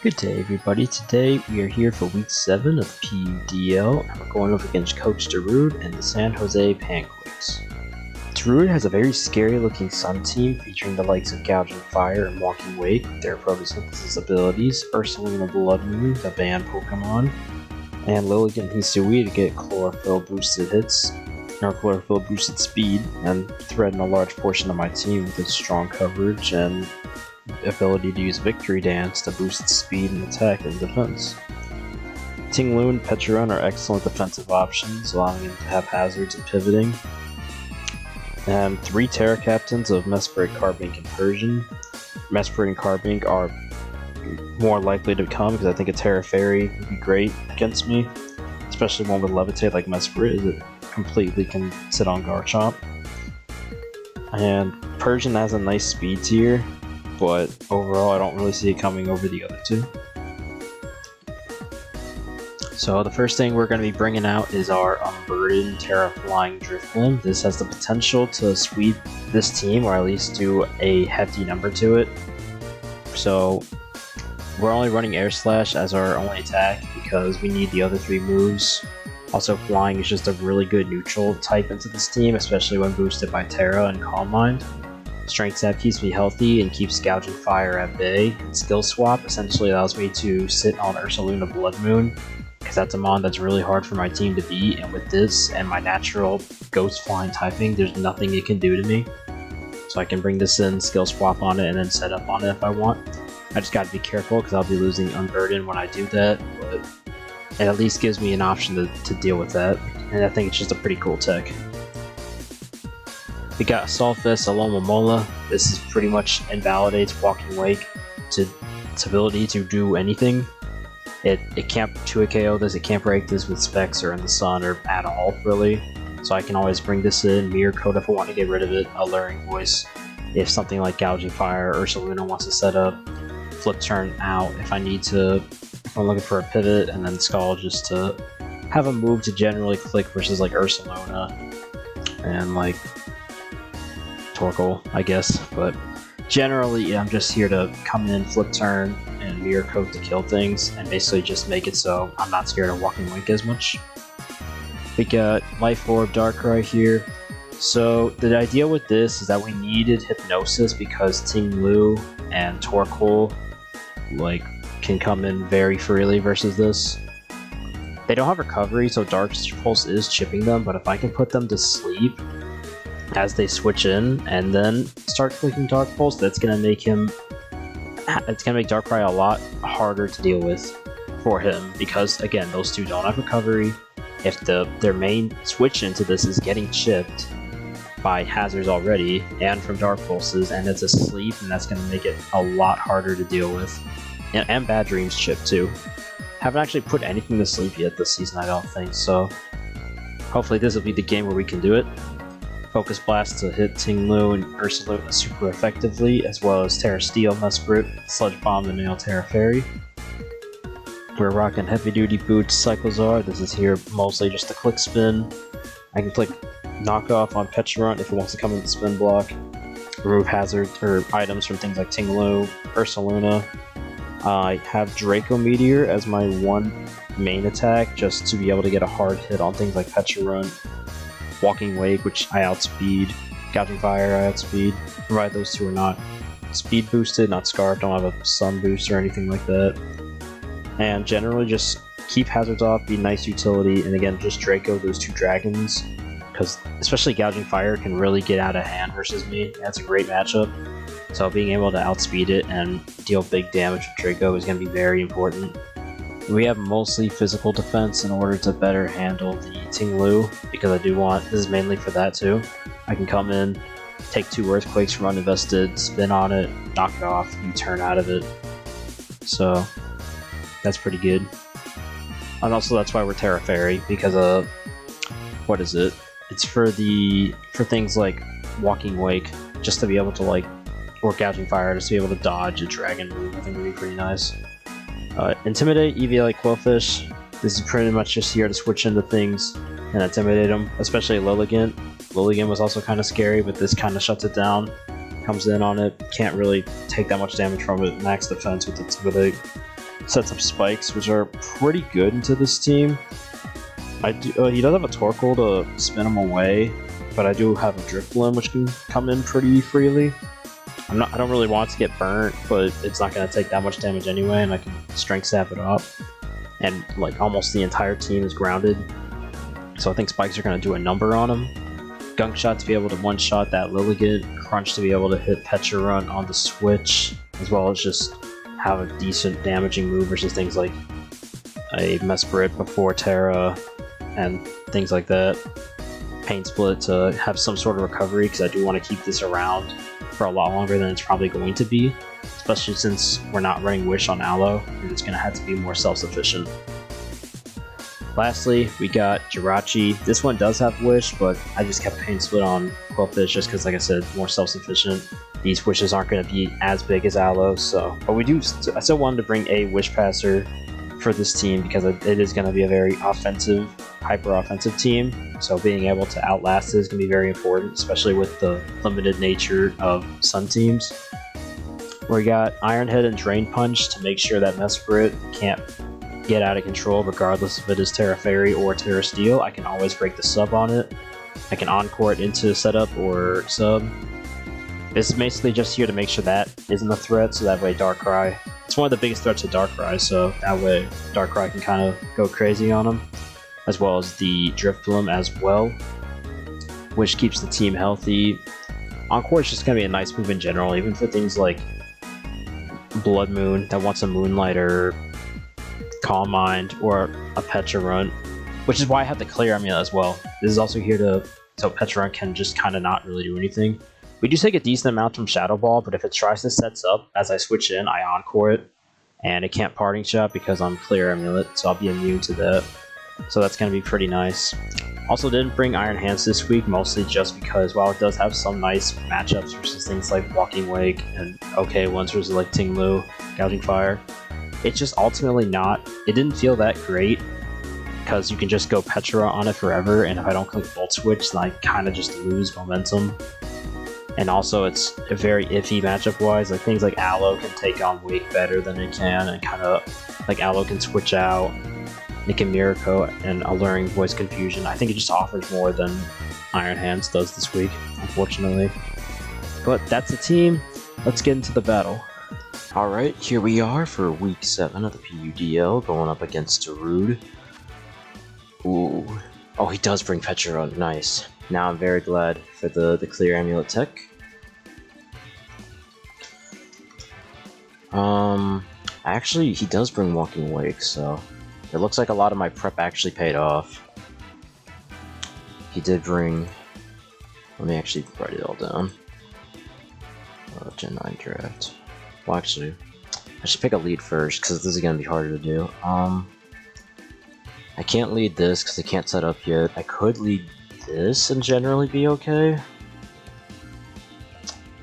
Good day, everybody. Today we are here for week 7 of PUDL, and we're going up against Coach Darude and the San Jose Pancakes. Darude has a very scary looking Sun team featuring the likes of Gouging Fire and Walking Wake with their photosynthesis abilities, Ursaluna Blood Moon, the banned Pokemon, and Lilligant Hisui to get chlorophyll boosted hits, or chlorophyll boosted speed, and threaten a large portion of my team with its strong coverage and ability to use Victory Dance to boost its speed and attack and defense. Tinglu and Pecharunt are excellent defensive options, allowing him to have hazards and pivoting. And 3 Terra Captains of Mesprit, Carbink, and Persian. Mesprit and Carbink are more likely to come because I think a Terra Fairy would be great against me, especially one with Levitate like Mesprit, as it completely can sit on Garchomp. And Persian has a nice speed tier, but overall I don't really see it coming over the other two. So the first thing we're going to be bringing out is our Unburdened Terra Flying DRIFBLIM. This has the potential to sweep this team, or at least do a hefty number to it. So we're only running Air Slash as our only attack because we need the other 3 moves. Also, Flying is just a really good neutral type into this team, especially when boosted by Terra and Calm Mind. Strength Sap keeps me healthy and keeps Gouging Fire at bay. And Skill Swap essentially allows me to sit on Ursaluna Blood Moon, because that's a mon that's really hard for my team to beat, and with this and my natural Ghost Flying typing, there's nothing it can do to me. So I can bring this in, Skill Swap on it, and then set up on it if I want. I just gotta be careful because I'll be losing Unburden when I do that, but it at least gives me an option to deal with that, and I think it's just a pretty cool tech. We got Solfest Alomomola. This is pretty much invalidates Walking Wake to its ability to do anything. It can't 2-hit KO this, it can't break this with Specs or in the sun or at all, really. So I can always bring this in, Mirror Coat if I want to get rid of it, Alluring Voice if something like Gouging Fire or Ursaluna wants to set up, Flip Turn out if I need to, if I'm looking for a pivot, and then Skull just to have a move to generally click versus like Ursaluna and like Torkoal, I guess, but generally I'm just here to come in, Flip Turn, and Mirror Coat to kill things, and basically just make it so I'm not scared of Walking Wake as much. We got Life Orb Darkrai here. So the idea with this is that we needed Hypnosis because Tinglu and Torkoal like can come in very freely versus this. They don't have recovery, so Dark Pulse is chipping them, but if I can put them to sleep as they switch in and then start clicking Dark Pulse, it's gonna make Darkrai a lot harder to deal with for him, because again, those 2 don't have recovery. If their main switch into this is getting chipped by hazards already and from Dark Pulses, and it's asleep, and that's gonna make it a lot harder to deal with. And Bad Dreams chip too. Haven't actually put anything to sleep yet this season, I don't think, so hopefully this will be the game where we can do it. Focus Blast to hit Tinglu and Ursaluna super effectively, as well as Terra Steel, Mesprit, Sludge Bomb to nail Terra Fairy. We're rocking Heavy Duty Boots, Cyclozar. This is here mostly just a click spin. I can click Knockoff on Pecharunt if it wants to come into spin block. Remove hazards or items from things like Tinglu, Ursaluna. I have Draco Meteor as my 1 main attack, just to be able to get a hard hit on things like Pecharunt, Walking Wake, which I outspeed, Gouging Fire I outspeed. Right, those 2 are not speed boosted, not scarfed, don't have a sun boost or anything like that. And generally just keep hazards off, be nice utility, and again just Draco those 2 dragons, because especially Gouging Fire can really get out of hand versus me. That's a great matchup. So being able to outspeed it and deal big damage with Draco is going to be very important. We have mostly physical defense in order to better handle the Tinglu, because I do want, this is mainly for that too. I can come in, take 2 Earthquakes from uninvested, spin on it, knock it off, U-turn out of it. So that's pretty good. And also that's why we're Terra Fairy, because of, what is it? It's for things like Walking Wake, just to be able to like, or Gouging Fire, just to be able to dodge a dragon move. I think would be pretty nice. Intimidate, EV like Quillfish. This is pretty much just here to switch into things and intimidate them, especially Lilligant. Lilligant was also kind of scary, but this kind of shuts it down. Comes in on it, can't really take that much damage from it. Max defense with Intimidate. sets up spikes, which are pretty good into this team. He does have a Torkoal to spin him away, but I do have a DRIFBLIM which can come in pretty freely. I don't really want it to get burnt, but it's not going to take that much damage anyway, and I can strength sap it up. And like almost the entire team is grounded, so I think spikes are going to do a number on him. Gunk Shot to be able to one-shot that Lilligant, Crunch to be able to hit Pecharunt on the switch, as well as just have a decent damaging move versus things like a Mesprit before Terra and things like that. Pain Split to have some sort of recovery, because I do want to keep this around for a lot longer than it's probably going to be, especially since we're not running Wish on Aloe, and it's going to have to be more self-sufficient. Lastly, we got Jirachi. This one does have Wish, but I just kept Pain Split on Qwilfish just because, like I said, more self-sufficient. These Wishes aren't going to be as big as Aloe, so... But I still wanted to bring a Wish Passer for this team because it is going to be a very offensive, hyper-offensive team. So being able to outlast it is going to be very important, especially with the limited nature of Sun teams. We got Iron Head and Drain Punch to make sure that Mesprit can't get out of control regardless if it is Terra Fairy or Terra Steel. I can always break the sub on it. I can encore it into setup or sub. This is basically just here to make sure that isn't a threat, so that way Darkrai... It's one of the biggest threats to Darkrai, so that way Darkrai can kind of go crazy on him. As well as the DRIFBLIM as well, which keeps the team healthy. Encore is just going to be a nice move in general, even for things like Blood Moon that wants a Moonlighter, Calm Mind, or a Pecharunt, which is why I have the Clear Amulet as well. This is also here so Pecharunt can just kind of not really do anything. We do take a decent amount from Shadow Ball, but if it tries to set up as I switch in, I encore it, and it can't Parting Shot because I'm Clear Amulet, so I'll be immune to that. So that's going to be pretty nice. Also didn't bring Iron Hands this week, mostly just because while it does have some nice matchups versus things like Walking Wake and okay ones versus like Tinglu, Gouging Fire, it's just ultimately not, it didn't feel that great because you can just go Petra on it forever, and if I don't click Volt Switch, then I kind of just lose momentum. And also it's very iffy matchup wise, like things like Aloe can take on Wake better than it can, and kind of like Aloe can switch out, it can Miracle and Alluring Voice Confusion. I think it just offers more than Iron Hands does this week, unfortunately. But that's the team. Let's get into the battle. Alright, here we are for week 7 of the PUDL, going up against Darude. Ooh. Oh, he does bring Pecharunt, nice. Now I'm very glad for the Clear Amulet tech. Actually, he does bring Walking Wake, so... It looks like a lot of my prep actually paid off. He did bring... Let me actually write it all down. Gen 9 draft. Well, actually, I should pick a lead first, because this is going to be harder to do. I can't lead this, because I can't set up yet. I could lead this and generally be okay.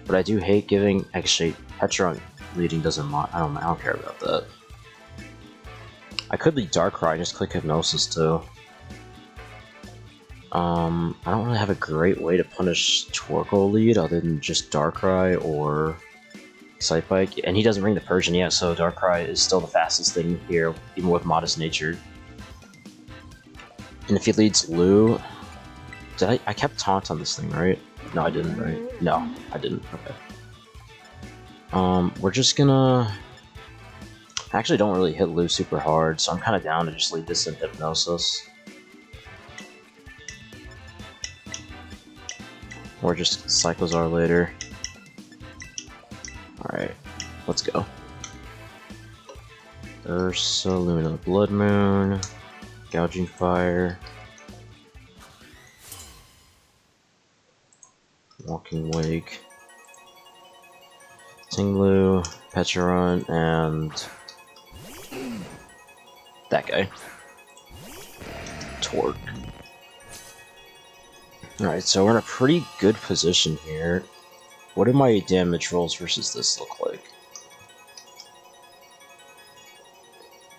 But I do hate giving... Actually, Pecharunt leading doesn't... I don't care about that. I could lead Darkrai, just click Hypnosis too. I don't really have a great way to punish Torkoal lead other than just Darkrai or Excitebike. And he doesn't bring the Persian yet, so Darkrai is still the fastest thing here, even with Modest Natured. And if he leads Lou... I kept Taunt on this thing, right? No, I didn't, right? No, I didn't. Okay. We're just gonna... I actually don't really hit Lou super hard, so I'm kind of down to just lead this in Hypnosis. Or just Cyclozar later. Alright, let's go. Ursaluna, Blood Moon, Gouging Fire, Walking Wake, Tinglu, Pecharunt, and that guy. Torque. Alright, so we're in a pretty good position here. What do my damage rolls versus this look like?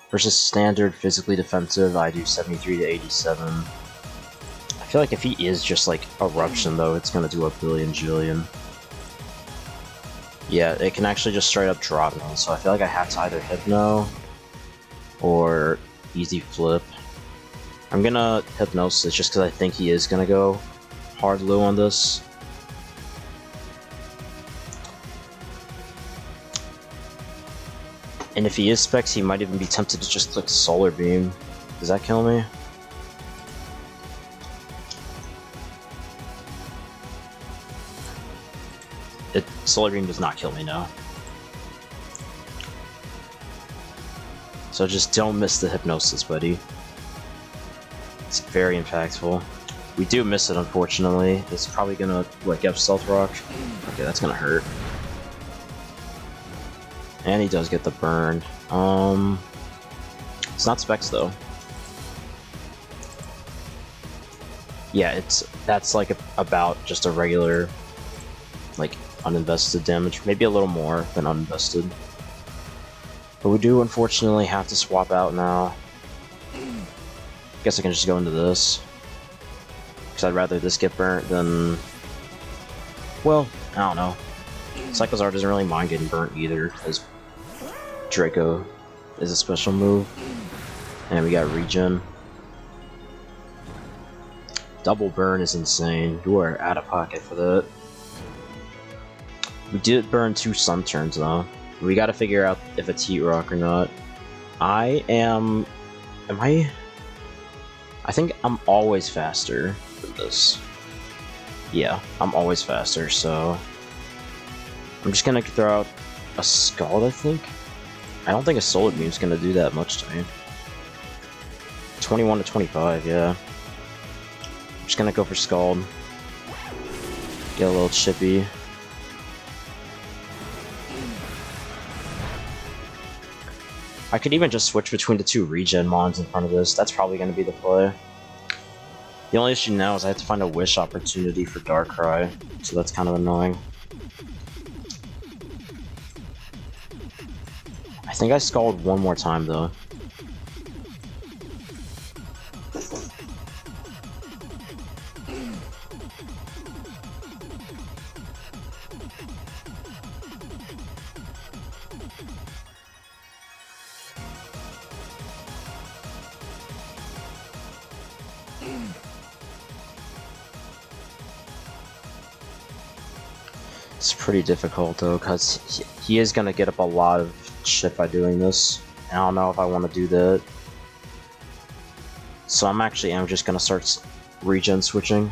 Versus standard physically defensive, I do 73 to 87. I feel like if he is just like Eruption though, it's gonna do a billion jillion. Yeah, it can actually just straight up drop me, so I feel like I have to either Hypno or easy flip. I'm gonna Hypnosis just because I think he is gonna go hard low on this. And if he is Specs, he might even be tempted to just click Solar Beam. Does that kill me? Solar Beam does not kill me now. So just don't miss the Hypnosis, buddy. It's very impactful. We do miss it, unfortunately. It's probably gonna, what, get Stealth Rock? Okay, that's gonna hurt. And he does get the burn. It's not Specs, though. Yeah, that's like about just a regular, like, uninvested damage. Maybe a little more than uninvested. But we do, unfortunately, have to swap out now. Guess I can just go into this. Because I'd rather this get burnt than... Well, I don't know. Cyclozar doesn't really mind getting burnt either, as Draco is a special move. And we got regen. Double burn is insane. You are out of pocket for that. We did burn 2 Sun turns though. We gotta figure out if it's Heat Rock or not. I think I'm always faster than this. Yeah, I'm always faster, so... I'm just gonna throw out a Scald, I think? I don't think a Solar Beam's gonna do that much to me. 21 to 25, yeah. I'm just gonna go for Scald. Get a little chippy. I could even just switch between the 2 regen mons in front of this. That's probably going to be the play. The only issue now is I have to find a wish opportunity for Darkrai, so that's kind of annoying. I think I Scald one more time though. It's pretty difficult though, because he is going to get up a lot of shit by doing this. I don't know if I want to do that. So I'm just going to start regen switching.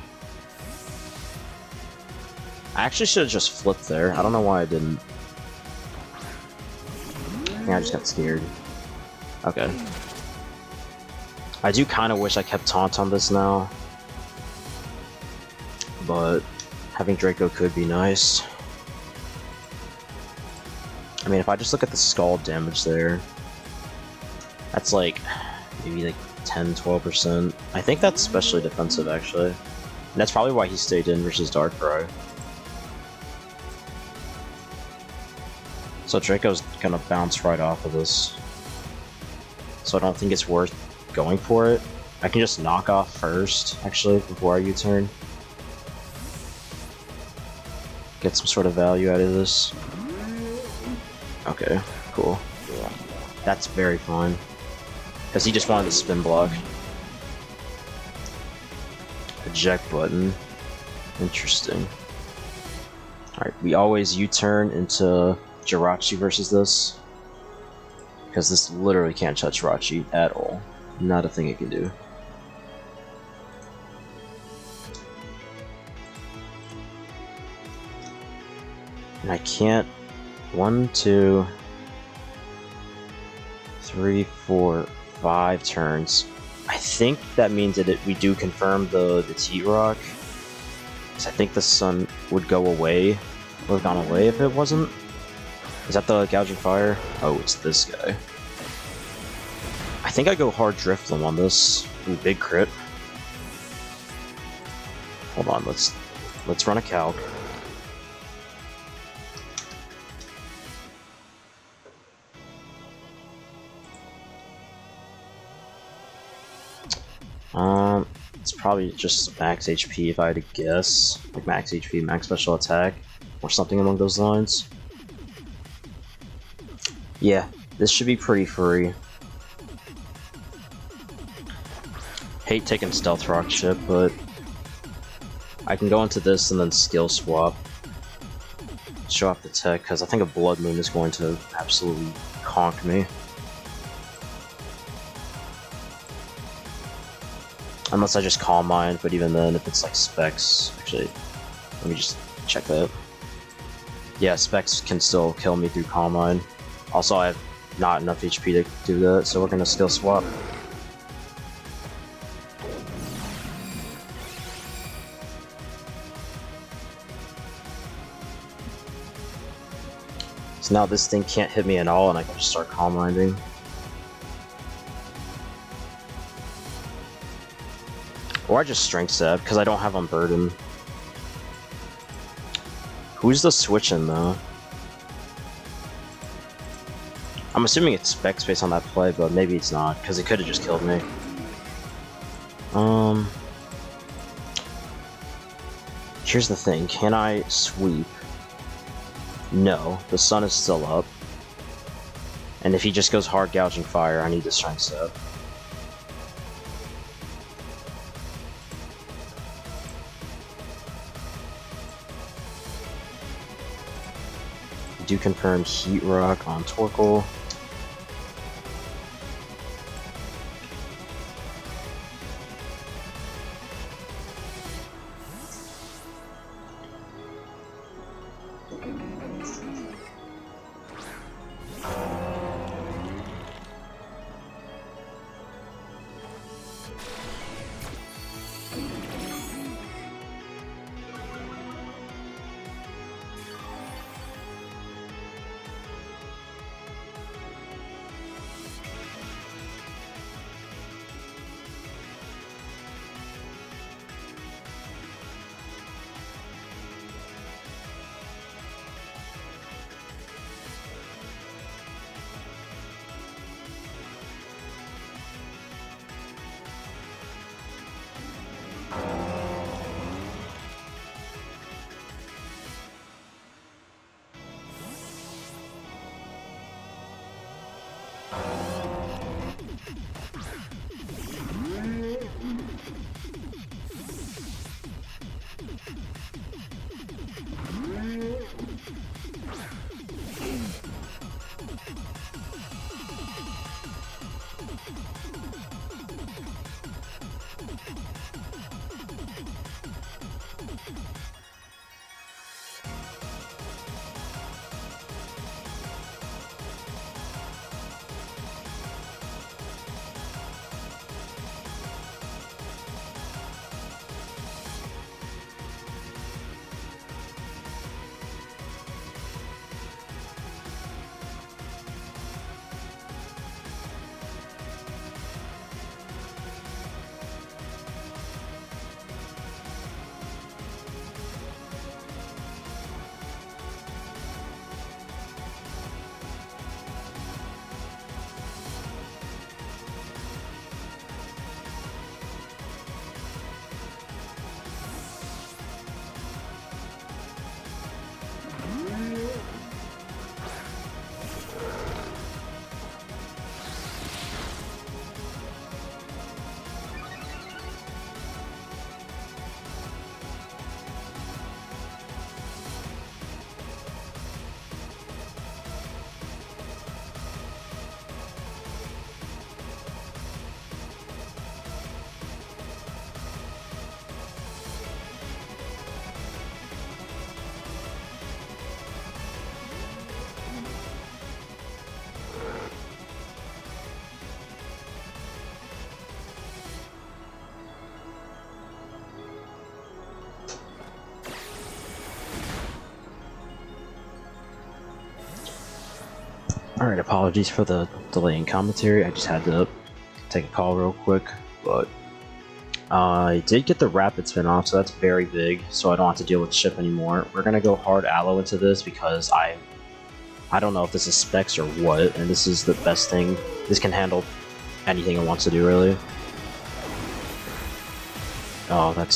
I actually should have just flipped there. I don't know why I didn't. I think I just got scared. Okay. I do kind of wish I kept Taunt on this now. But having Draco could be nice. I mean, if I just look at the Scald damage there, that's like, maybe like 10-12%. I think that's especially defensive, actually. And that's probably why he stayed in versus Darkrai. So Draco's gonna bounce right off of this. So I don't think it's worth going for it. I can just knock off first, actually, before I U-turn. Get some sort of value out of this. Okay, cool. That's very fine. Because he just wanted the spin block. Eject button. Interesting. Alright, we always U-turn into Jirachi versus this. Because this literally can't touch Jirachi at all. Not a thing it can do. And I can't... 1, 2, 3, 4, 5 turns. I think that means that we do confirm the T-Rock. Because I think the sun would go away. Would have gone away if it wasn't. Is that the Gouging Fire? Oh, it's this guy. I think I go hard DRIFBLIM on this. Ooh, big crit. Hold on, let's run a calc. It's probably just max HP if I had to guess. Like max HP, max special attack, or something along those lines. Yeah, this should be pretty free. Hate taking Stealth Rock chip, but I can go into this and then skill swap. Show off the tech, because I think a Blood Moon is going to absolutely conk me. Unless I just Calm Mind, but even then, if it's like Specs, actually, let me just check that. Yeah, Specs can still kill me through Calm Mind. Also, I have not enough HP to do that, so we're gonna skill swap. So now this thing can't hit me at all, and I can just start Calm Minding. Or I just Strength Stab, because I don't have Unburden. Who's the switch-in, though? I'm assuming it's Specs based on that play, but maybe it's not, because it could have just killed me. Here's the thing, can I sweep? No, the sun is still up. And if he just goes hard gouging fire, I need to Strength Stab. Do confirm Heat Rock on Torkoal. Alright, apologies for the delay in commentary, I just had to take a call real quick, but I did get the rapid spin off, so that's very big, so I don't have to deal with ship anymore. We're gonna go hard aloe into this because I don't know if this is specs or what, and this is the best thing. This can handle anything it wants to do, really. Oh, that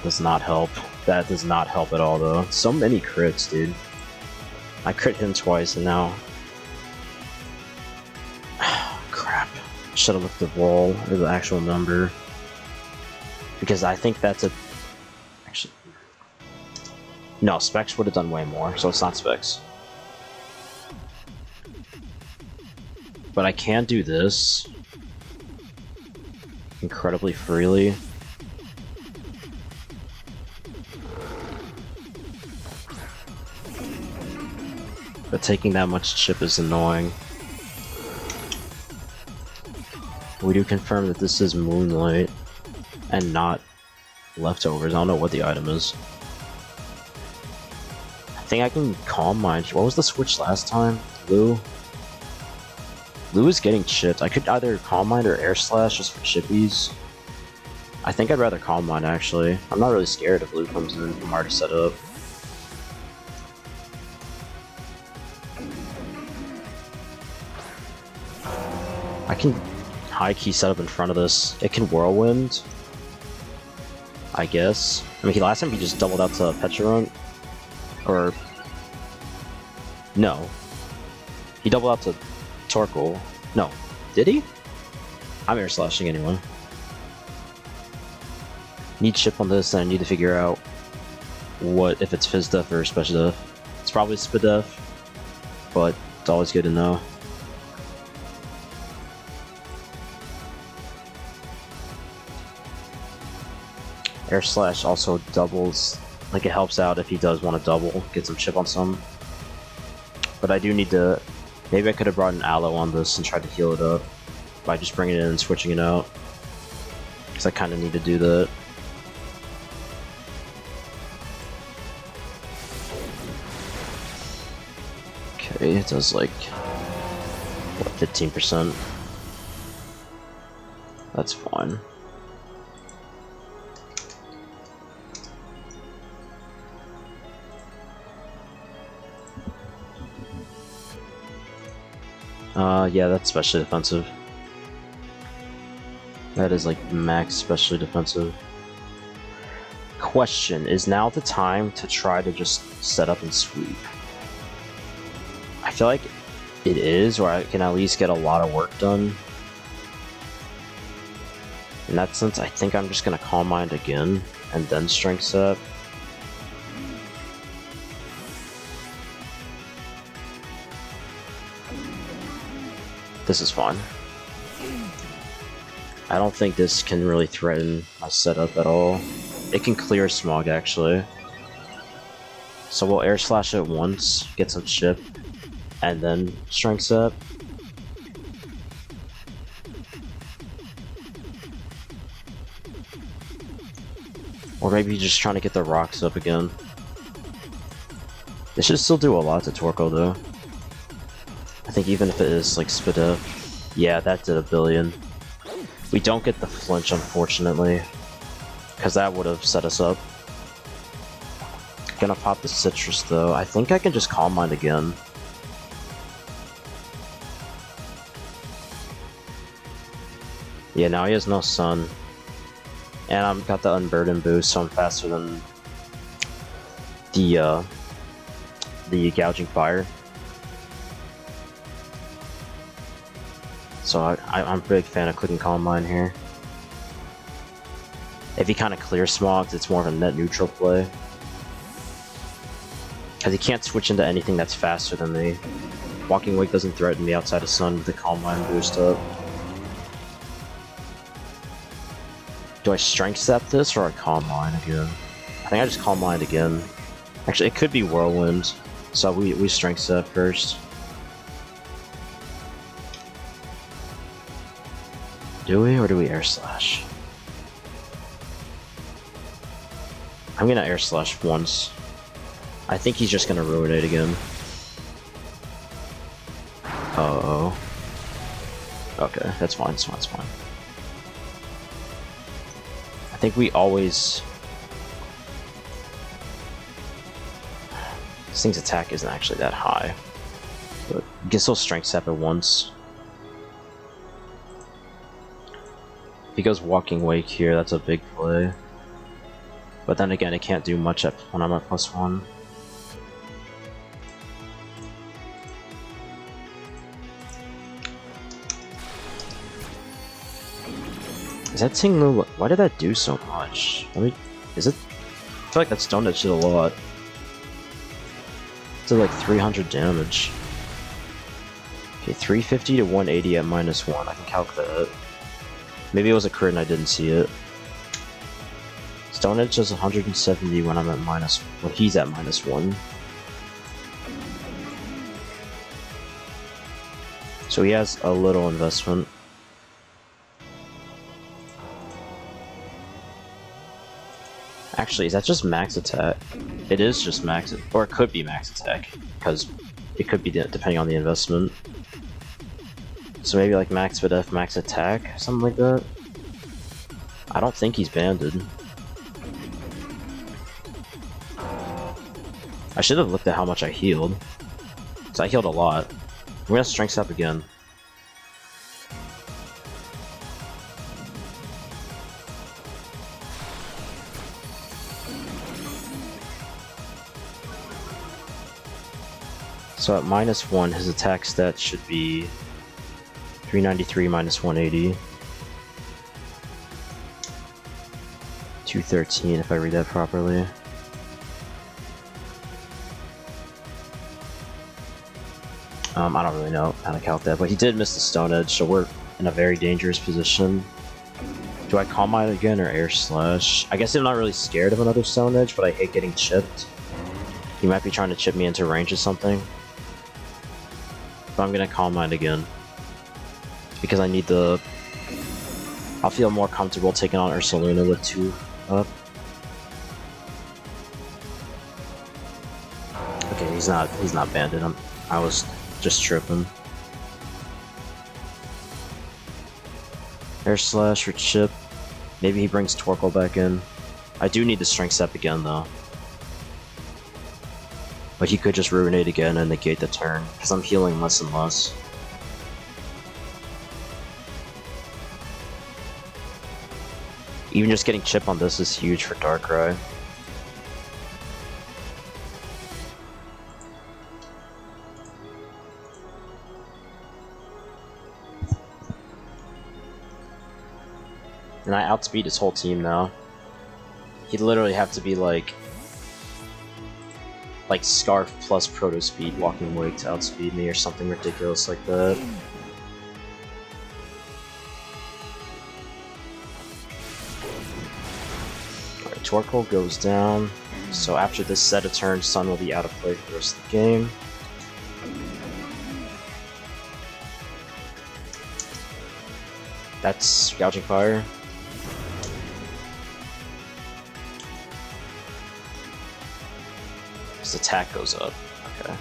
does not help. That does not help at all, though. So many crits, dude. I crit him twice, and now... Crap. Should have looked at the roll, or the actual number. Because I think that's a... Actually... No, Specs would have done way more, so it's not Specs. But I can do this incredibly freely. But taking that much chip is annoying. We do confirm that this is Moonlight and not Leftovers. I don't know what the item is. I think I can Calm Mind. What was the switch last time? Lou? Lou is getting chipped. I could either Calm Mind or Air Slash just for chippies. I think I'd rather Calm Mind actually. I'm not really scared if Lou comes in. I'm already set up. I can high key set up in front of this. It can Whirlwind, I guess. I mean, last time he just doubled out to Pecharunt, or no, he doubled out to Torkoal. No, did he? I'm air slashing anyway. Need chip on this, and I need to figure out what if it's Fizz Def or Special Def. It's probably Spidef, but it's always good to know. Air Slash also doubles, like it helps out if he does want to double, get some chip on some. But I do need to, maybe I could have brought an Aloe on this and tried to heal it up by just bringing it in and switching it out. Because I kind of need to do that. Okay, it does like, what, 15%? That's fine. Yeah, that's specially defensive. That is like max specially defensive. Question, is now the time to try to just set up and sweep? I feel like it is, or I can at least get a lot of work done. In that sense, I think I'm just gonna Calm Mind again, and then Strength Set. This is fine. I don't think this can really threaten my setup at all. It can clear Smog, actually. So we'll Air Slash it once, get some chip, and then Strength Set. Or maybe just trying to get the rocks up again. It should still do a lot to Torkoal, though. I think even if it is like Spidef, yeah, that did a billion. We don't get the flinch, unfortunately, because that would have set us up. Gonna pop the Citrus though. I think I can just Calm Mind again. Yeah, now he has no Sun, and I've got the Unburden boost, so I'm faster than the Gouging Fire. So I'm a big fan of clicking Calm Mind here. If he kind of clears Smogs, it's more of a net neutral play. Because he can't switch into anything that's faster than me. Walking Wake doesn't threaten me outside of Sun with the Calm Mind boost up. Do I Strength Set this, or I Calm Mind again? I think I just Calm Mind again. Actually, it could be Whirlwind, so we Strength Set first. Do we, or do we Air Slash? I'm gonna Air Slash once. I think he's just gonna Ruinate again. Uh-oh. Okay, that's fine, that's fine, that's fine. I think we always... This thing's attack isn't actually that high. But I guess he'll Strength Step at once. If he goes Walking Wake here, that's a big play. But then again, it can't do much when I'm at +1. Is that Tinglu? Why did that do so much? Is it? I feel like that Stone Edge did a lot. It did like 300 damage. Okay, 350 to 180 at -1. I can calculate that. Maybe it was a crit and I didn't see it. Stone Edge does 170 when I'm at when he's at -1. So he has a little investment. Actually, is that just max attack? It is just max, or it could be max attack, because it could be depending on the investment. So maybe like max VDF, max attack, something like that. I don't think he's banded. I should have looked at how much I healed. So I healed a lot. I'm gonna strength step again. So at -1, his attack stat should be 393 minus 180. 213 if I read that properly. I don't really know how to count that, but he did miss the Stone Edge, so we're in a very dangerous position. Do I Calm Mind again or Air Slash? I guess I'm not really scared of another Stone Edge, but I hate getting chipped. He might be trying to chip me into range or something. But I'm gonna Calm Mind again. Because I need the... I'll feel more comfortable taking on Ursaluna with 2 up. Okay, he's not banded. I was just tripping. Air Slash for chip. Maybe he brings Torkoal back in. I do need the Strength Step again though. But he could just Ruinate again and negate the turn, because I'm healing less and less. Even just getting chip on this is huge for Darkrai. And I outspeed his whole team now. He'd literally have to be like Scarf plus Proto Speed Walking Wake to outspeed me or something ridiculous like that. Alright, Torkoal goes down. So after this set of turns, Sun will be out of play for the rest of the game. That's Gouging Fire. His attack goes up. Okay.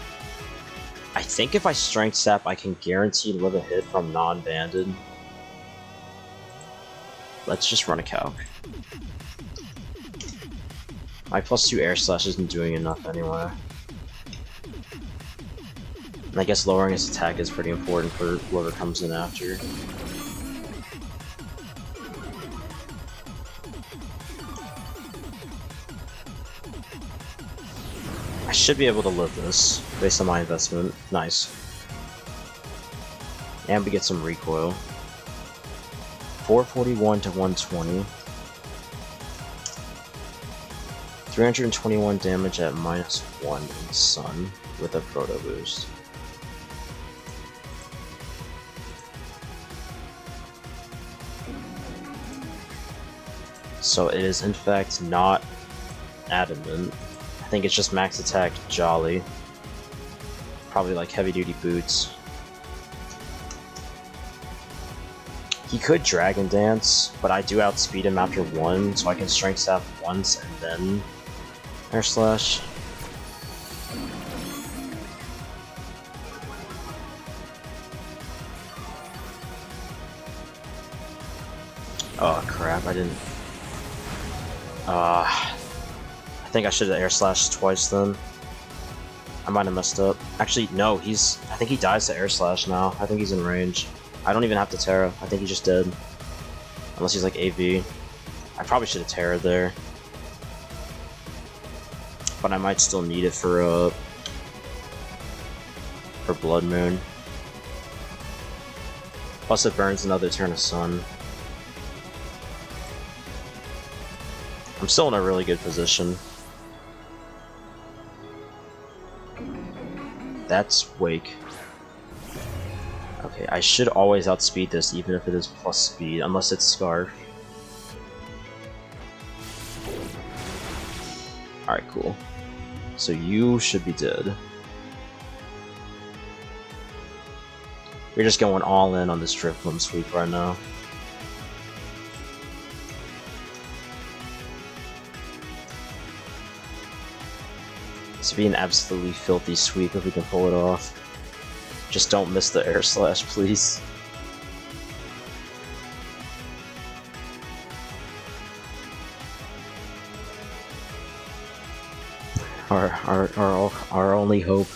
I think if I Strength Step, I can guarantee live a hit from non-banded. Let's just run a calc. My +2 Air Slash isn't doing enough anyway. And I guess lowering his attack is pretty important for whoever comes in after. I should be able to live this, based on my investment. Nice. And we get some recoil. 441 to 120. 321 damage at -1 in Sun with a Proto Boost. So it is in fact not adamant. I think it's just max attack Jolly. Probably like heavy duty boots. He could Dragon Dance, but I do outspeed him after 1, so I can Strength Staff once and then Air Slash. Oh crap, I didn't... I think I should have Air Slashed twice then. I might have messed up. Actually, no, I think he dies to Air Slash now. I think he's in range. I don't even have to Terra. I think he just did. Unless he's like AV. I probably should have Terra there. But I might still need it for Blood Moon. Plus it burns another turn of Sun. I'm still in a really good position. That's Wake. Okay, I should always outspeed this, even if it is plus speed, unless it's Scarf. Alright, cool. So you should be dead. We're just going all in on this DRIFBLIM sweep right now. This would be an absolutely filthy sweep if we can pull it off. Just don't miss the air slash, please. Our only hope.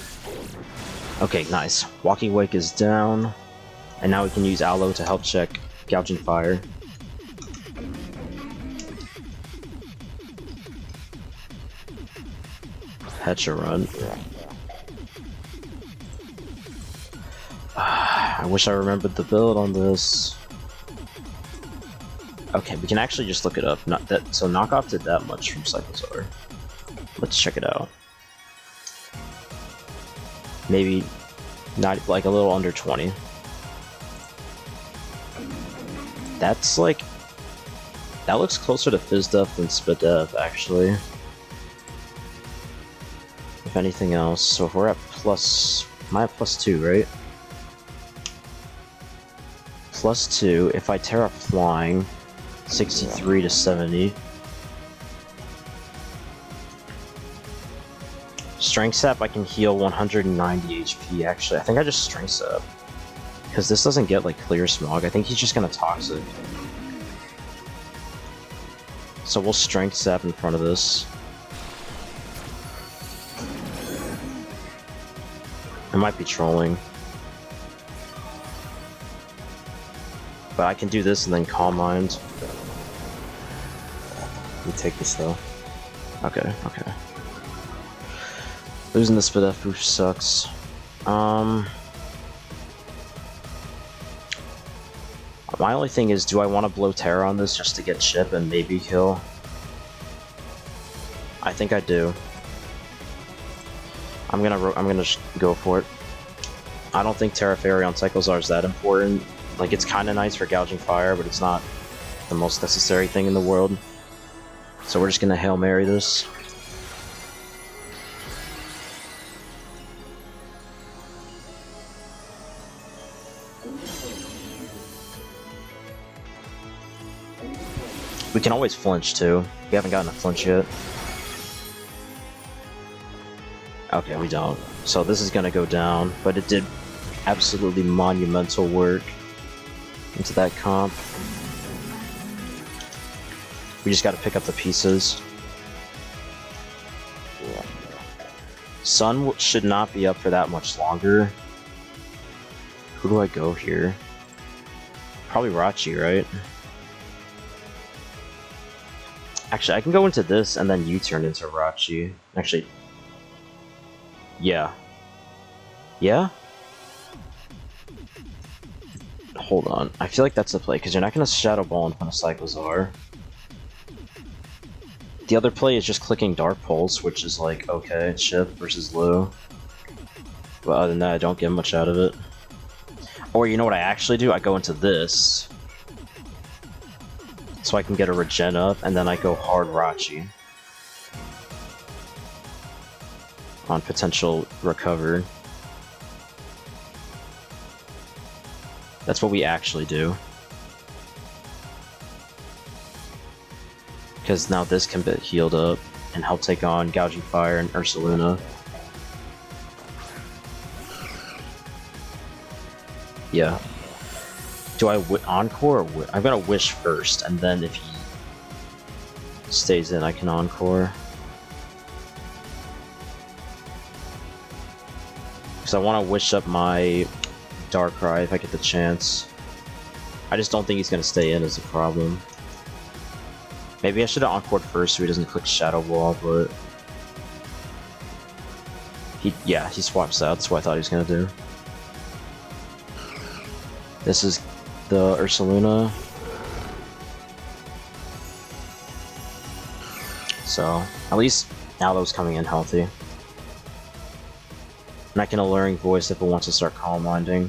Okay, nice. Walking Wake is down, and now we can use Aloe to help check Gouging Fire. Hecha run. I wish I remembered the build on this. Okay, we can actually just look it up. Not that so knockoff did that much from Cyclozar. Let's check it out. Maybe not like a little under 20. That's like that looks closer to Fizz-Def than Spidef actually. If anything else, so if we're at plus, am I at +2, right? +2, if I tear up flying, 63 to 70. Strength Sap, I can heal 190 HP, actually. I think I just Strength Sap. Because this doesn't get, like, Clear Smog. I think he's just gonna Toxic. So we'll Strength Sap in front of this. I might be trolling. But I can do this and then Calm Mind. Let me take this though. Okay, okay. Losing the Spidef boost sucks. My only thing is, do I want to blow Terra on this just to get chip and maybe kill? I think I do. I'm gonna just go for it. I don't think Terra Fairy on Cyclozar is that important. Like, it's kind of nice for Gouging Fire, but it's not the most necessary thing in the world. So we're just gonna Hail Mary this. We can always flinch too. We haven't gotten a flinch yet. Okay, we don't. So this is gonna go down, but it did absolutely monumental work into that comp. We just gotta pick up the pieces. Sun should not be up for that much longer. Who do I go here? Probably Rachi, right? Actually, I can go into this and then U-turn into Rachi. Actually, yeah. Yeah? Hold on. I feel like that's the play, because you're not going to Shadow Ball in front of Cyclozar. The other play is just clicking Dark Pulse, which is like, okay, chip versus Lu. But other than that, I don't get much out of it. Or you know what I actually do? I go into this. So I can get a regen up, and then I go hard Rachi. On potential recover. That's what we actually do. Because now this can get healed up and help take on Gouging Fire and Ursaluna. Yeah. Do I Encore or I'm gonna Wish first, and then if he stays in, I can Encore. Because I want to Wish up my Darkrai if I get the chance. I just don't think he's gonna stay in is the problem. Maybe I should have Encored first so he doesn't click Shadow Ball, but yeah, he swaps out. That's what I thought he was gonna do. This is the Ursaluna. So, at least Aloe's coming in healthy. And I can Alluring Voice if it wants to start Calm Minding.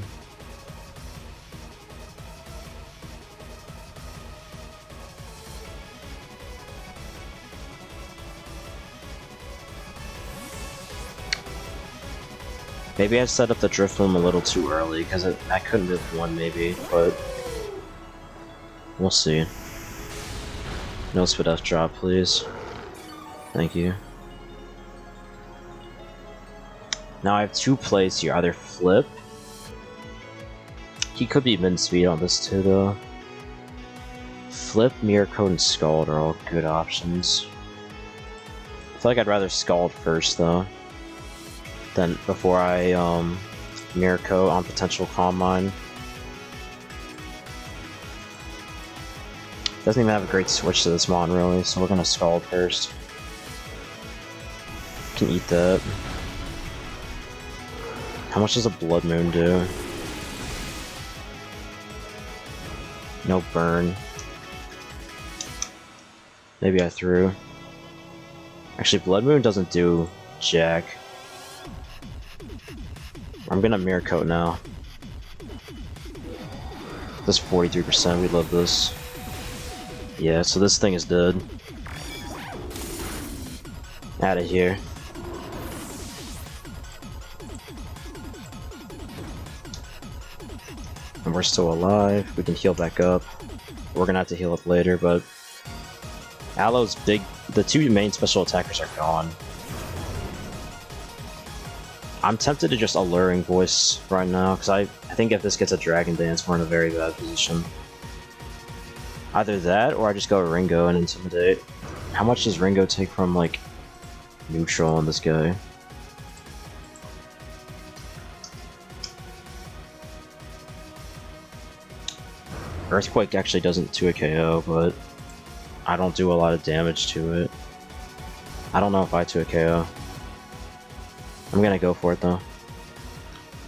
Maybe I set up the DRIFBLIM a little too early, because I couldn't have won maybe, but we'll see. No spit F drop, please. Thank you. Now I have two plays here, either Flip. He could be min speed on this too though. Flip, Mirror Coat, and Scald are all good options. I feel like I'd rather Scald first though. Then before I Mirror Coat on potential Calm Mind. Doesn't even have a great switch to this mon really, so we're gonna Scald first. Can eat that. How much does a Blood Moon do? No burn. Maybe I threw. Actually, Blood Moon doesn't do jack. I'm gonna Mirror Coat now. This 43%, we love this. Yeah, so this thing is dead. Out of here. And we're still alive. We can heal back up. We're gonna have to heal up later, but Aloe's big. The two main special attackers are gone. I'm tempted to just Alluring Voice right now, because I think if this gets a Dragon Dance, we're in a very bad position. Either that, or I just go Ringo and Intimidate. How much does Ringo take from, like, neutral on this guy? Earthquake actually doesn't do a KO, but I don't do a lot of damage to it. I don't know if I do a KO. I'm gonna go for it though.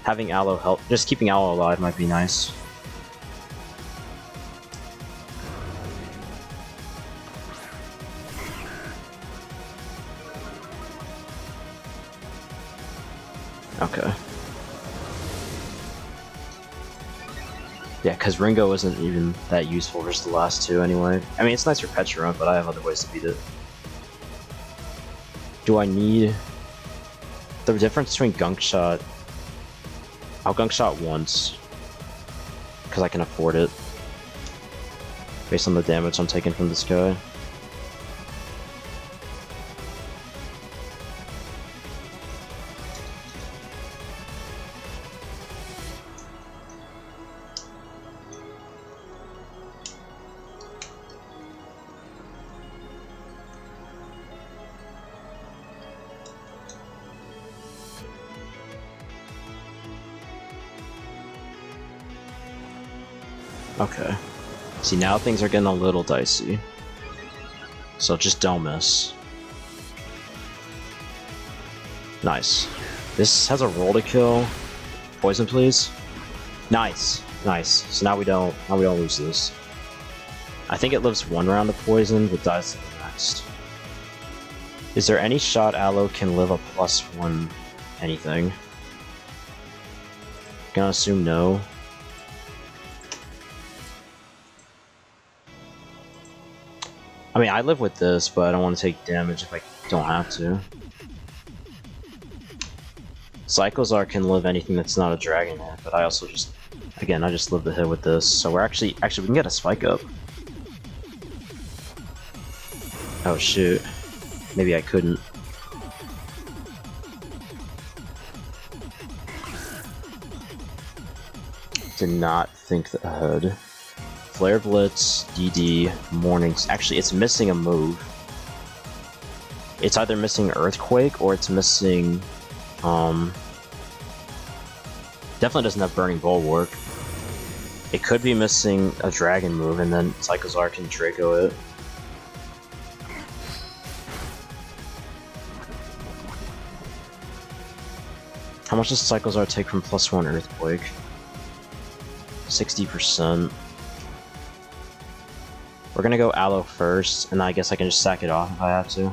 Having Aloe help, just keeping Aloe alive might be nice. Okay. Yeah, because Ringo isn't even that useful versus the last two anyway. I mean, it's nice for Petra, but I have other ways to beat it. Do I need... The difference between Gunk Shot... I'll Gunk Shot once. Because I can afford it. Based on the damage I'm taking from this guy. Okay. See, now things are getting a little dicey. So just don't miss. Nice. This has a roll to kill. Poison, please. Nice. Nice. So now we don't lose this. I think it lives one round of poison, but dies to the next. Is there any shot Aloe can live a +1 anything? Gonna assume no. I mean, I live with this, but I don't want to take damage if I don't have to. Cyclozar can live anything that's not a dragon hit, but I also just, again, I just live the hit with this. So we're actually we can get a spike up. Oh shoot. Maybe I couldn't. Did not think ahead. Flare Blitz, DD, Mornings. Actually, it's missing a move. It's either missing Earthquake or it's missing. Definitely doesn't have Burning Bulwark. It could be missing a Dragon move, and then Cyclozar can Draco it. How much does Cyclozar take from +1 Earthquake? 60%. We're gonna go Aloe first, and I guess I can just sack it off if I have to.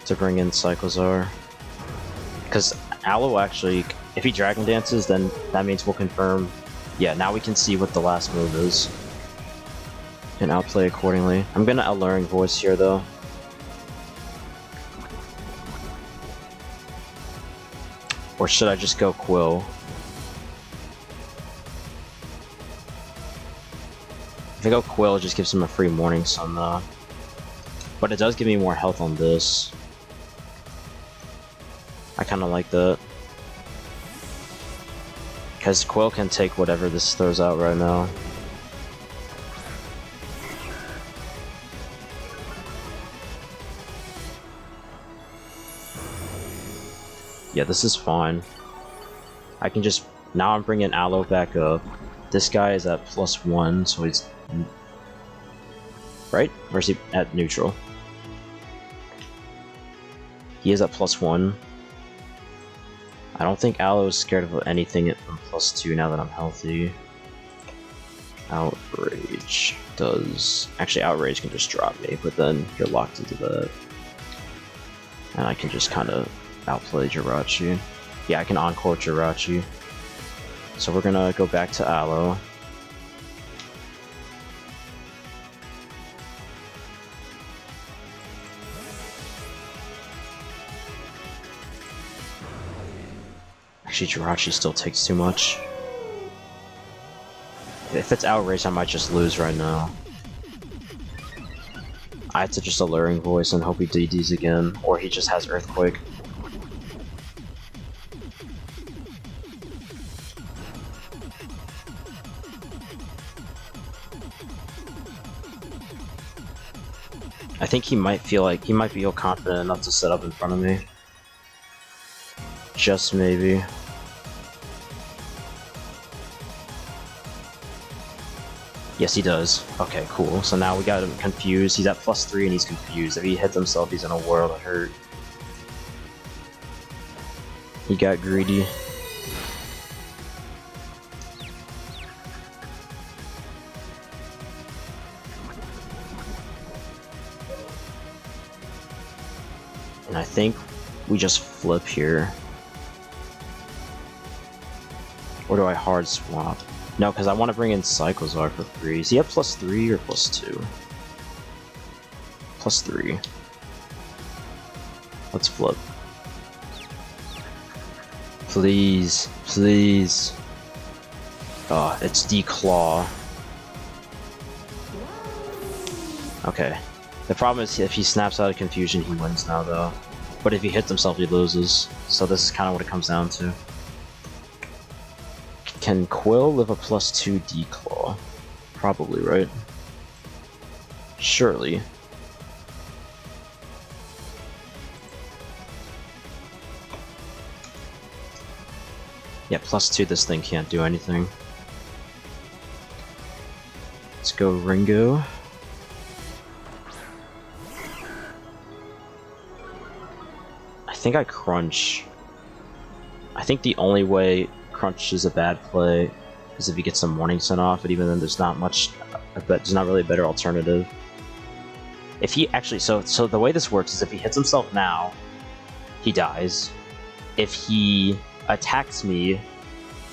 To bring in Cyclozar. Because Aloe actually, if he Dragon Dances, then that means we'll confirm. Yeah, now we can see what the last move is. And outplay accordingly. I'm gonna Alluring Voice here though. Or should I just go Quill? If I go Quill, it just gives him a free Morning Sun though. But it does give me more health on this. I kinda like that. Because Quill can take whatever this throws out right now. Yeah, this is fine. I can just... Now I'm bringing Aloe back up. This guy is at +1, so he's... Right? Or is he at neutral? He is at +1. I don't think Aloe is scared of anything from +2 now that I'm healthy. Outrage does... Actually, Outrage can just drop me, but then you're locked into that. And I can just kind of outplay Jirachi. Yeah, I can Encore Jirachi. So we're gonna go back to Aloe. Actually, Jirachi still takes too much. If it's Outrage, I might just lose right now. I have to just Alluring Voice and hope he DDs again, or he just has Earthquake. I think he might feel confident enough to set up in front of me. Just maybe. Yes, he does. Okay, cool. So now we got him confused. He's at +3 and he's confused. If he hits himself, he's in a world of hurt. He got greedy. And I think we just flip here. Or do I hard swap? No, because I want to bring in Cyclozar for free. Is he at +3 or +2? +3. Let's flip. Please, please. Oh, it's Declaw. Okay. The problem is if he snaps out of confusion, he wins now though. But if he hits himself, he loses. So this is kind of what it comes down to. Can Quill live a +2 Declaw? Probably, right? Surely. Yeah, +2, this thing can't do anything. Let's go Ringo. I think I Crunch. I think the only way Crunch is a bad play is if he gets some Morning Sun off, but even then there's not much, there's not really a better alternative. If he actually, so the way this works is if he hits himself now, he dies. If he attacks me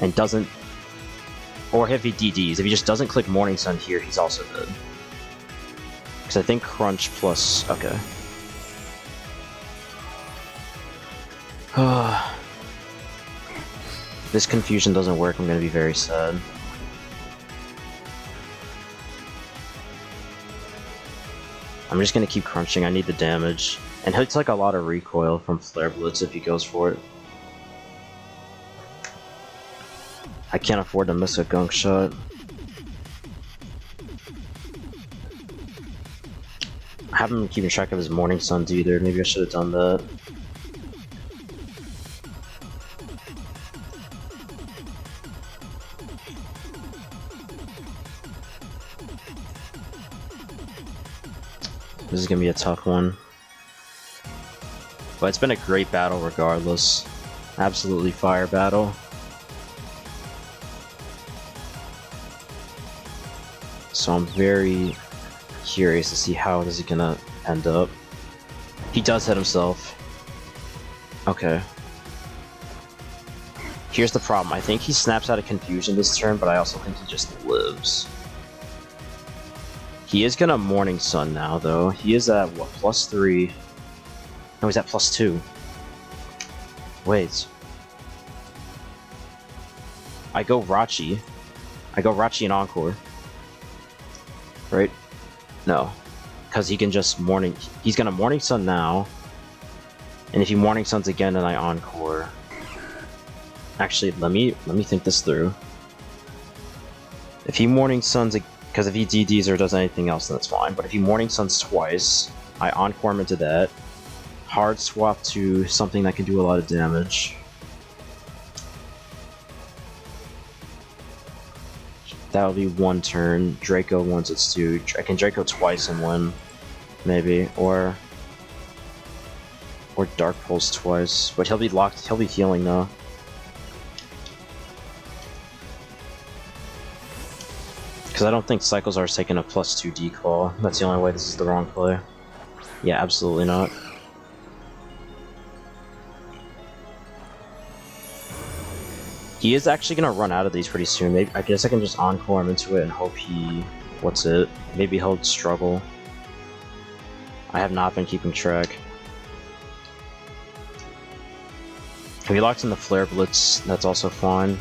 and doesn't, or if he DDs, if he just doesn't click Morning Sun here, he's also dead. Because I think Crunch plus, okay. If this confusion doesn't work, I'm going to be very sad. I'm just going to keep crunching, I need the damage. And it's like a lot of recoil from Flare Blitz if he goes for it. I can't afford to miss a gunk shot. I haven't been keeping track of his Morning Suns either, maybe I should have done that. This is gonna be a tough one. But it's been a great battle regardless. Absolutely fire battle. So I'm very curious to see how this is gonna end up. He does hit himself. Okay. Here's the problem. I think he snaps out of confusion this turn, but I also think he just lives. He is gonna Morning Sun now, though. He is at, what, +3? No, he's at +2. Wait. I go Rachi. I go Rachi and Encore. Right? No. Because he can just Morning... He's gonna Morning Sun now. And if he Morning Suns again, then I Encore. Actually, let me think this through. If he Morning Suns... Because if he DDs or does anything else, then that's fine. But if he Morning Suns twice, I Encore him into that. Hard swap to something that can do a lot of damage. That'll be one turn. Draco once it's two. I can Draco twice and win, maybe, or Dark Pulse twice. But he'll be locked. He'll be healing though. Because I don't think Cycles are taking a +2 declaw. That's the only way this is the wrong play. Yeah, absolutely not. He is actually gonna run out of these pretty soon. Maybe, I guess I can just Encore him into it and hope he... What's it? Maybe he'll struggle. I have not been keeping track. If he locks in the Flare Blitz, that's also fine.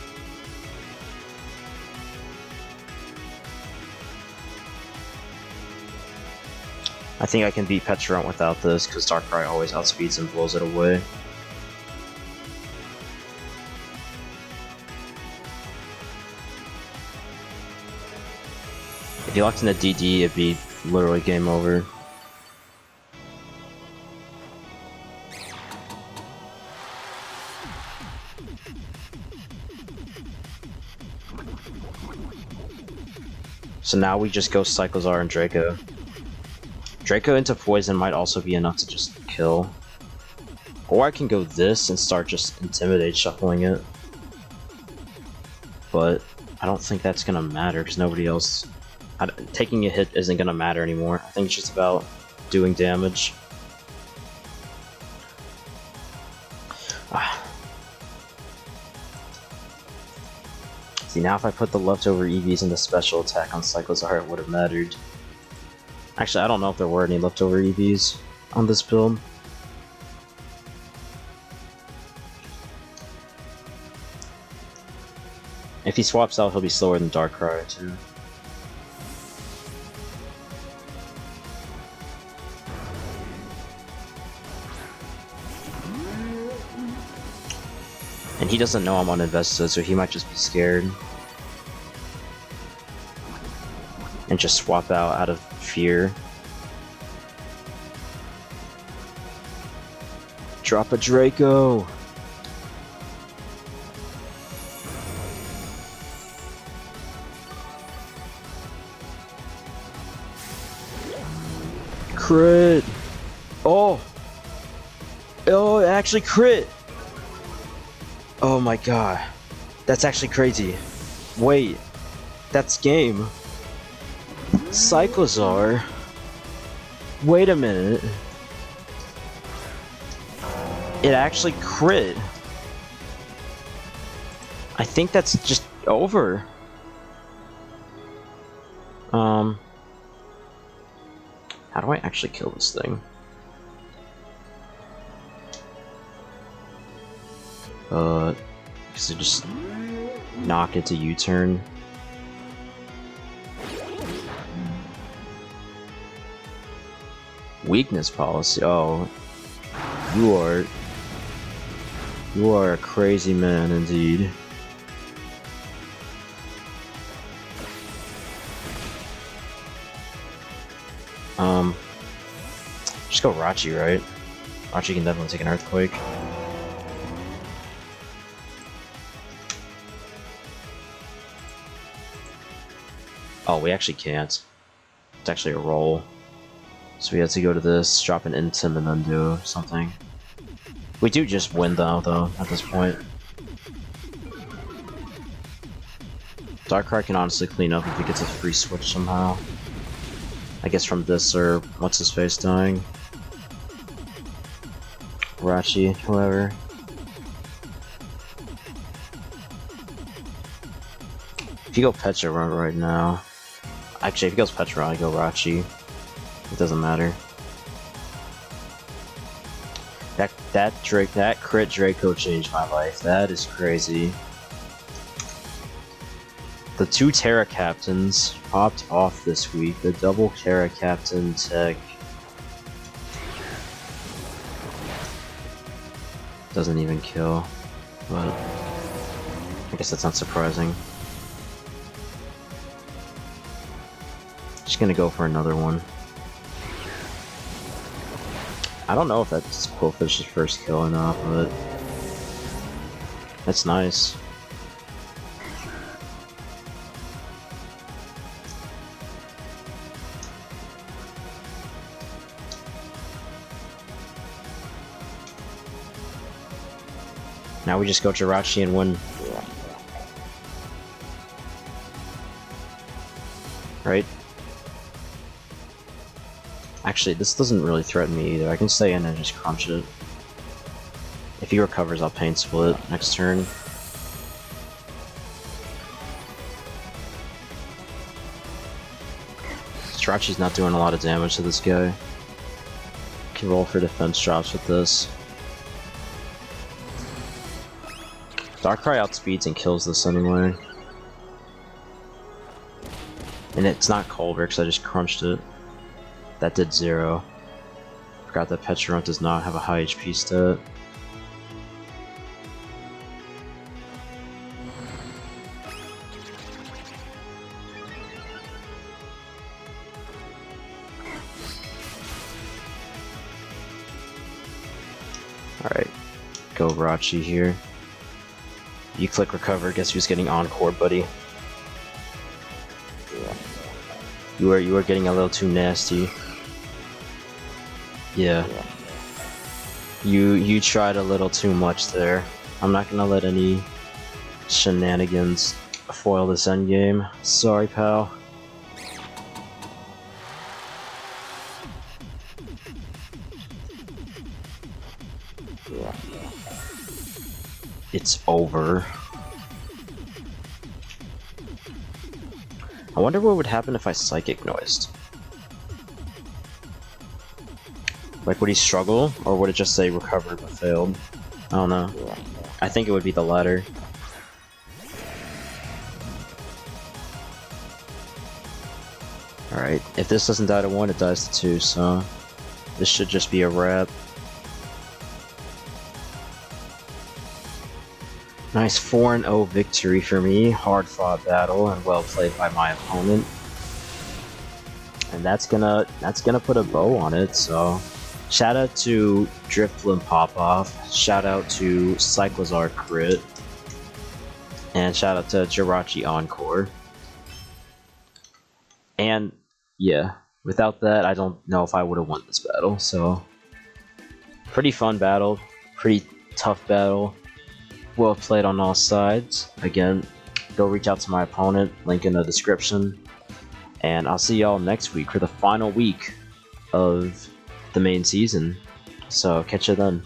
I think I can beat Petrant without this, because Darkrai always outspeeds and blows it away. If he locked in a DD, it'd be literally game over. So now we just go Cyclozar and Draco. Draco into Poison might also be enough to just kill. Or I can go this and start just Intimidate shuffling it. But I don't think that's gonna matter because nobody else... Taking a hit isn't gonna matter anymore. I think it's just about doing damage. See, now if I put the leftover EVs into special attack on Cyclozar, it would have mattered. Actually, I don't know if there were any leftover EVs on this build. If he swaps out, he'll be slower than Darkrai too. And he doesn't know I'm uninvested, so he might just be scared. And just swap out of fear. Drop a Draco! Crit! Oh! Oh, it actually crit! Oh my god. That's actually crazy. Wait. That's game. Cyclozar. Wait a minute. It actually crit. I think that's just over. How do I actually kill this thing? Because I just knock it to U-turn. Weakness policy. Oh, you are a crazy man indeed. Just go Rachi, right? Rachi can definitely take an Earthquake. Oh, we actually can't. It's actually a roll. So we have to go to this, drop an Intim, and then do something. We do just win though, at this point. Darkrai can honestly clean up if he gets a free switch somehow. I guess from this or what's his face dying. Rachi, whoever. If you go Petra right now, actually if he goes Petra, I go Rachi. It doesn't matter. That crit Draco changed my life. That is crazy. The 2 Terra Captains popped off this week. The double Terra Captain tech doesn't even kill, but I guess that's not surprising. Just gonna go for another one. I don't know if that's Quillfish's first kill or not, but that's nice. Now we just go Jirachi and win. Right? Actually, this doesn't really threaten me either. I can stay in and just crunch it. If he recovers, I'll Pain Split next turn. Jirachi's not doing a lot of damage to this guy. Can roll for defense drops with this. Darkrai outspeeds and kills this anyway. And it's not Culver because I just crunched it. That did 0. Forgot that Pecharunt does not have a high HP stat. Alright, go Rachi here. You click recover, guess who's getting Encore, buddy? You are getting a little too nasty. Yeah. You tried a little too much there. I'm not gonna let any shenanigans foil this endgame. Sorry, pal. It's over. I wonder what would happen if I Psychic Noised. Like, would he struggle, or would it just say recovered but failed? I don't know. I think it would be the latter. Alright, if this doesn't die to 1, it dies to 2, so this should just be a wrap. Nice 4-0 victory for me. Hard fought battle and well played by my opponent. And that's gonna put a bow on it, so shout out to DRIFBLIM Pop-Off, shout out to Cyclozar Crit, and shout out to Jirachi Encore. And yeah, without that I don't know if I would have won this battle, so pretty fun battle, pretty tough battle. Well played on all sides. Again, go reach out to my opponent, link in the description. And I'll see y'all next week for the final week of the main season. So catch you then.